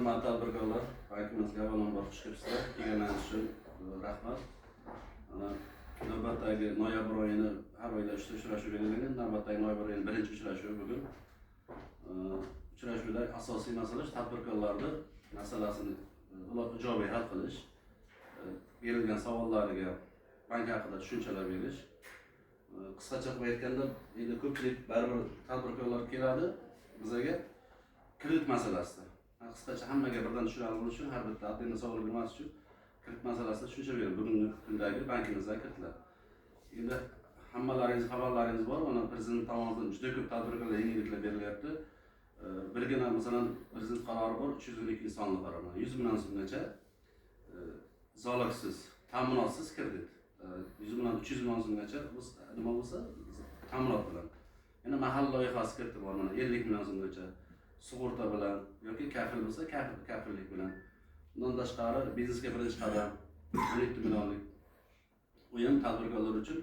Hurmatli tadbirkorlar, bankimizga avvalambor xush kelibsizlar. Kelganingiz uchun rahmat. Navbatdagi noyabr oyini har oyda 3 ta uchrashuv belgilangan. Navbatdagi noyabr oyining birinchi uchrashuvi bugun. Uchrashuvda asosiy masala tadbirkorlarning masalasini ijobiy hal qilish, berilgan savollariga bank haqida tushunchalar berish. Qisqacha qilib aytganda, endi ko'pchilik baribir tadbirkorlar keladi bizga kredit masalasida. Qisqacha hammaga birdan tushunarli bo'lishi uchun har bitta admin savol bermas uchun kredit masalasida tushuncha berib bugungi kundagi bankimizda kreditlar. Endi hammalaringiz xabarlaringiz bor, mana prezident tomonidan juda ko'p tadbirkorlarga yengilliklar berilyapti. Birgina masalan prezident qarori bor, 312 sonli qaror. 100 million so'mgacha zoliksiz, ta'minotsiz kredit. 100 million 300 million so'mgacha biz nima bo'lsa ta'minot bilan. Yana mahalla loyihasi krediti bor, mana 50 million so'mgacha sug'urta bilan yoki kafil bo'lsa kafillik bilan. Bundan tashqari biznesga birinchi qadam 12 millionlik. U ham tadbirkorlar uchun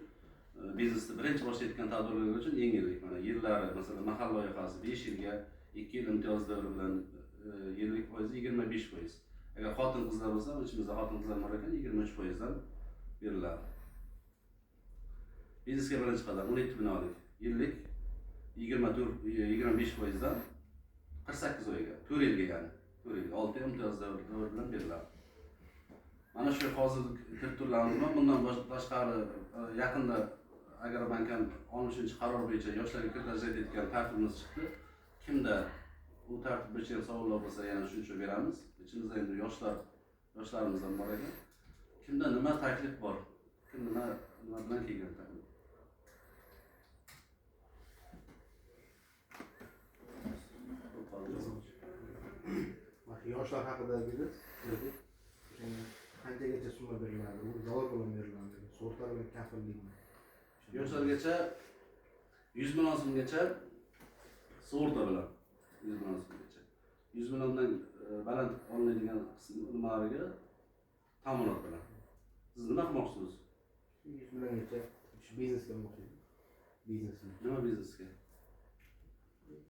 biznesni birinchi boshlayotgan tadbirkorlar uchun yengillik. Mana yillari masalan mahalla loyihasi 5 yilga 2 yil imtiyoz davri bilan yillik foizi 25%. Agar xotin qizlar bo'lsa, ichimizda xotin qizlar bor ekan 23% dan beriladi. Biznesga birinchi qadam 12 millionlik, yillik 25% dan 48 oyga, 4 yilga ya'ni, 4 yilga 6 yil imtiyoz davri bilan beriladi. Mana shu hozir kreditlarimiz bor. Bundan tashqari yaqinda agar bankam 13-qaror bo'yicha yoshlarga kredit ajratayotgan tartibimiz chiqdi. Kimda u tartib bo'yicha savollar bo'lsa, yana tushuncha beramiz. Ichimizda endi yoshlarimizdan bor ekan. Kimda nima taklif bor? Kim nima bilan kelgan taklif? Yoshlar haqida dediniz. Qanchagacha summa beriladi? U zalog bilan beriladi. Sug'urta bilan kafillikmi? Yoshlargacha 100 million so'mgacha sug'urta bilan 100 million so'mgacha. 100 milliondan baland olinadigan nimalarga ta'minot bilan. Siz nima qilmoqchisiz? 100 milliongacha biznesga mo'xtaydi. Biznesmi? Nima biznesga?